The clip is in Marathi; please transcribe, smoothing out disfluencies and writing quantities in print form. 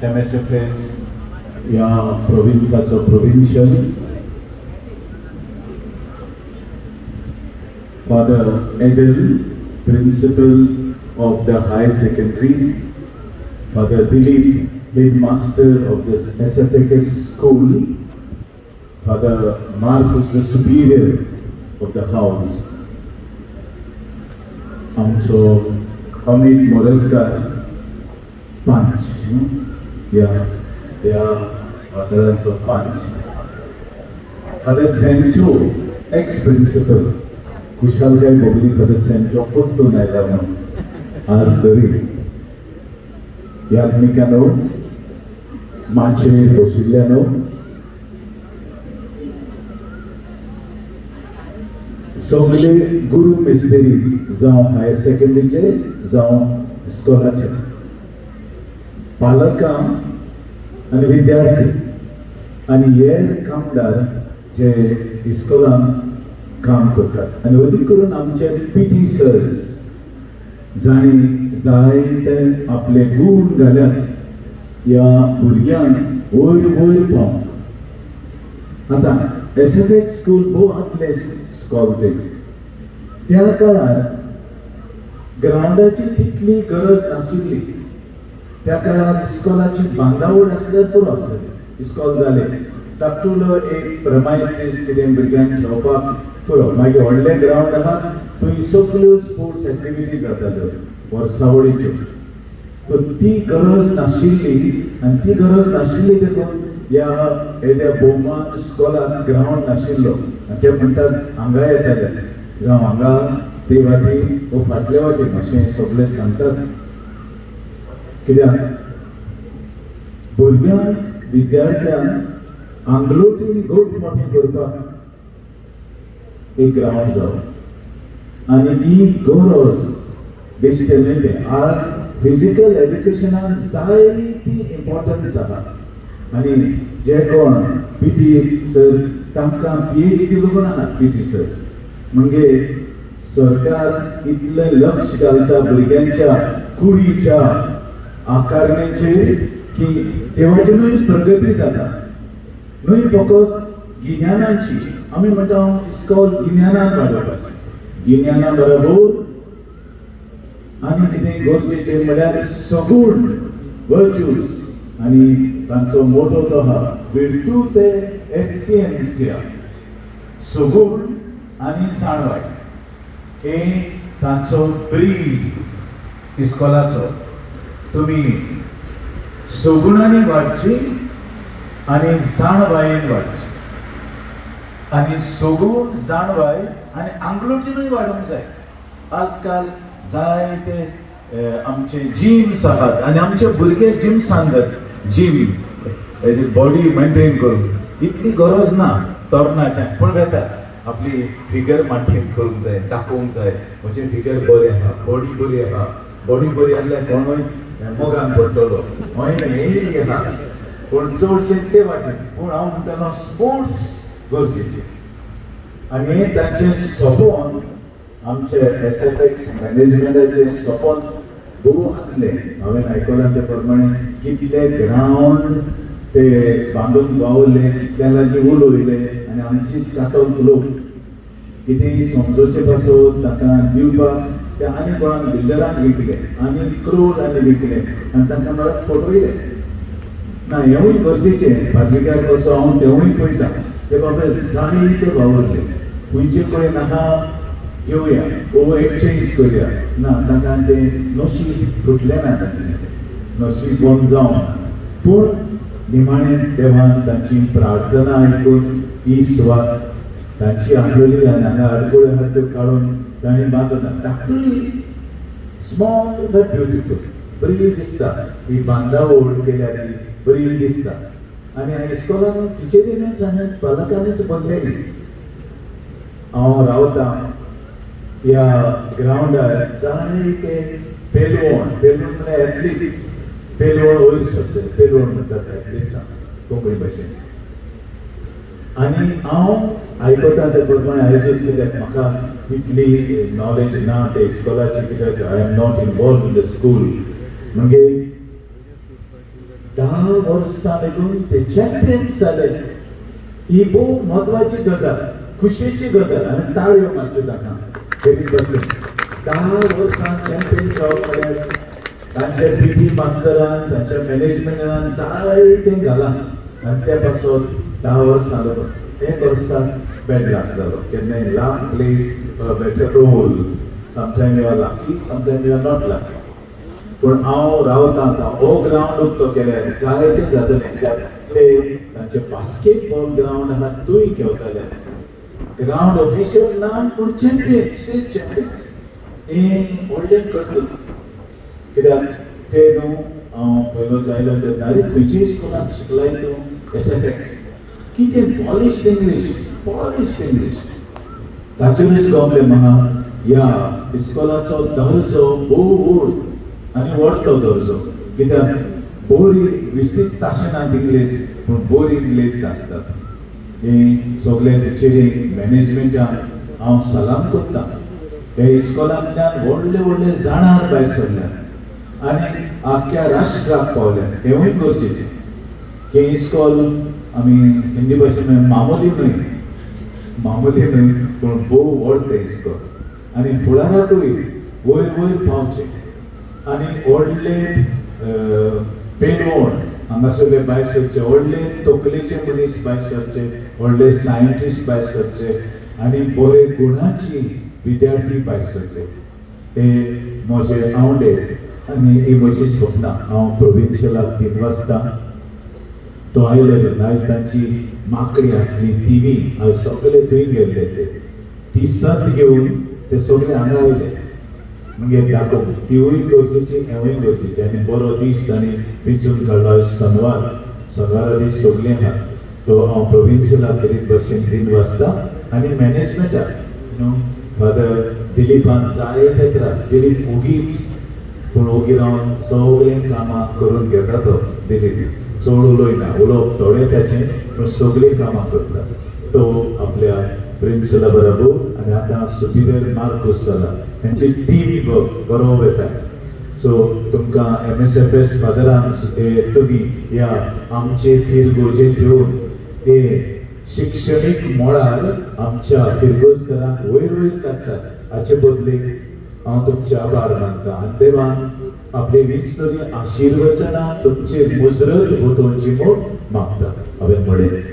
MSFS या प्रोविन्साचो provincial Father Edel, Principal of the High Secondary, Father Dilip, Headmaster of the SFKS School, Father Marcus, the Superior of the House, आमचो अमित मोरजकार पंच या वाठारांचो पंच, Father Santo, ex-principal, कुशलकाय बोगली Father Santo परतून आयला म्हणून आज तरी यात्मिकांनो, माचयेर बशिल्ल्यांनो, सगळे गुरु मेस्तेरी जावं हायर सेकंडरीचे जावं इस्कॉलाचे पालकां आनी विद्यार्थी आनी हेर कामदार जे इस्कॉलान काम करतात आनी अदीक करून आमचे पीटी सर्स जाणी जायते आपले गुण घाल्यात या भुरग्यांक वयर वयर पावंक. आतां एसएफएक्स स्कूल भोव आदले स्कॉल त्या काळार ग्रावंडाची तितली गरज नाशिल्ली. त्या काळार इस्कॉलाची बांदावळ आसल्यार पुरो आसतली. इस्कॉल जाले तातूंतलो एक प्रमायसीस कितें भुरग्यांक खेळपाक पुरो. मागीर व्हडले ग्रावंड आहा थंय सगल्यो स्पोर्ट्स एक्टिविटी जाताल्यो वर्सावळीच्यो. पूण ती गरज नाशिल्ली आनी ती गरज नाशिल्ली देखून ह्या येद्या भोवमान इस्कॉलाक ग्रावंड नाशिल्लो. ते म्हणटात हांगा येताले जावं हांगा ते वाटी वो फाटले वाटी अशें सगळे सांगतात. कित्याक भुरग्यांक विद्यार्थ्यांक आंगलोटीन गोट मोठें करपाक एक ग्रावंड जावं आनी ही गरज बेसिकली आज फिजिकल एड्युकेशनान जायती इम्पॉर्टन्स आसा. आनी जे कोण पीटी सर तांकां PhD लागून आहात पीटी सर म्हणजे सरकार इतलें लक्ष घालता भुरग्यांच्या कुडीच्या आकारणेचेर की तेवाच्यानूय प्रगती जाता. न्हय फकत गिन्यानाची आमी म्हणटा इस्कॉल गिन्यानान वाडोवपाची. गिन्याना बरोबर आनी कितें गरजेचें म्हळ्यार सगूण वर्च्यूज आनी तांचो मोटो तो आहा विर्तुते एट सिएन्सिया, सगूण आनी जाणवाय हे तांचो ब्रीड इस्कॉलाचो. तुमी सगुणांनी वाडची आनी जाणवायेन वाडची आनी सगूण जाणवाय आनी आंगलोटीनूय वाडूंक जाय. आजकाल जायते आमचे जिम्स आहात आनी आमचे भुरगे जिम्सान वतात. जिम बॉडी मेंटेन करून इतली गरज ना तरणाट्यांक, पूण वेतात आपली फिगर मेंटेन करूंक जाय, दाखोवंक जाय म्हजें फिगर बरें आहा, बॉडी बरी आहा. बॉडी बरी आसल्यार कोणूय मोगान पडटलो हेय आहा. पूण चडशे ते वाटेन. पूण हांव म्हणटलो स्पोर्ट्स गरजेचे आनी तांचें सपोन आमचे एसएफएक्स मॅनेजमेंटाचें सपोन भोव आसलें. हांवें आयकलां ते प्रमाणे कितले ग्रावंड ते बांदून पावले, कितल्या लागीं उलयले आनी आमचीच कातोल लोक कितेंय समजोवचे पासून ताका दिवपाक ते आनी कोणाक बिल्डरांक विकले आनी क्रोड आनी विकले आनी तांकां म्हळ्यार फटयले. ना हेवूय गरजेचें. पाद्रिकार कसो हांव तेवूय पळयता. ते बाबा जायते वावरले. खंयचे कडेन आहा घेवया वो एक्सचेंज करुया. ना तांकां तें नशीब फुटलें ना, तांचें नशीब बंद जावन. पूण निमाणें देवान तांची प्रार्थना आयकून ही सुवात तांची आडली आनी हांगा आडकुळे आहा त्यो काडून ताणें बांदून धाकटुली स्मॉल बट ब्युटिफूल बरी दिसता. ही बांदावळ केल्यार ती बरी दिसता. आनी इस्कॉलान टिचरीनूच आनी पालकांनीच बांदलेली. हांव रावतां ह्या ग्रावंडार जायते पेलवण म्हळ्यार एथलीट्स. पेलवण वयर सरतले, पेलवण म्हणटात एथलीट्सांक कोंकणी भाशेन. आनी हांव आयकता ते प्रमाणे आयजूच कित्याक म्हाका तितली नॉलेज ना ते इस्कॉलाची, कित्याक I am not involve in the school. म्हणजे 10 वर्सां लागून ते चॅम्पियन्स जाले. ही भोव महत्वाची गजाल, खुशेची गजाल. आनी ताळयो मारच्यो ताका तेदी पासून 10 वर्सां चॅम्पियन जावप म्हळ्यार तांचे पीटी मास्टरान तांच्या मॅनेजमेंटान जायतें घालां आनी त्या पासून 10 वर्सां लागून एक वर्साक बॅड लक जालो. केन्नाय luck plays better role. Sometimes you are lucky, sometimes you are not lucky. पूण हांव रावता आतां हो ग्रावंड उक्तो केल्यार जायते जातले. ते तांचे बास्केटबॉल ग्रावंड आहा थंय खेळटाले. ग्रावंड ऑफिशियल ना पूण चॅम्पियन, स्टेट चॅम्पियन्स हें व्हडलें कर्तव्य. कित्याक ते न्हू हांव पयलो जायलो तेन्ना अरे खंयच्या स्कुलाक शिकलाय तूं? SFX. कितें पॉलिश्ड इंग्लीश, पॉलिश्ड इंग्लीश. ताचेरूच गमलें म्हाका ह्या इस्कोलाचो दर्जो भोव व्हड आनी व्हडतो दर्जो. कित्याक बरी विस्तीत आसनात इंग्लीश पूण बरी इंग्लीश आसता. हे सगळे टिचरींक मॅनेजमेंटाक हांव सलाम करतां. ह्या इस्कोलांतल्यान व्हडले व्हडले जाणां भायर सरल्यात आनी आख्ख्या राष्ट्राक पावल्यात. हेंवूय गरजेचें. हे इस्कॉल आमी हिंदी भाशेन मामुली न्हय पूण भोव व्हड तें इस्कॉल आनी फुडाराकूय वयर वयर पावचें आनी व्हडले पेलवण हांगासरले भायर सरचे, व्हडले तकलेचे मनीस भायर सरचे, व्हडले सायंटिस्ट भायर सरचे आनी बरे गुणाची विद्यार्थी भायर सरचे. हे म्हजे आवडे आनी ही म्हजी स्वप्नां. हांव प्रोविन्शियलाक 3 वाजता तो आयलो. आयज तांची माकडी आसली, टीव्ही, आयज सगळे थंय गेल्ले. ती संद घेवन ते सगळे हांगा आयले. मागीर दाखोवंक तिवूय गरजेची, हेंवूय गरजेचें. आनी बरो दीस तांणी वेंचून काडलो. शेनवारा दीस सगळें आहा. सो हांव प्रोविन्शियलाक बरे भशेन 3 वाजता आनी मॅनेजमेंटाक फादर दिलीपान जायते त्रास. दिलीप ओगीच पूण ओगी रावन सगळें कामां करून घेता. तो दिलीप चड उलयना, उलोवप थोडें ताचें पूण सगळीं कामां करता. तो आपल्या प्रिन्सिपला बरोबर आनी आतां सुपिरियर मार्कूस जाला. तांची टीम बरो वेता. सो तुमकां MSFS फादरान तुमी ह्या आमचे फिरगोजे घेवन हे शिक्षणीक मळार आमच्या फिरगोजकारांक वयर वयर काडटात. हाचे बदलेक हांव तुमचे आभार मानतां. आनी देवान आपली विंचतली आशिर्वचनां तुमचेर मुजरत होतोवची म्हूण मागता. हांवें म्हणलें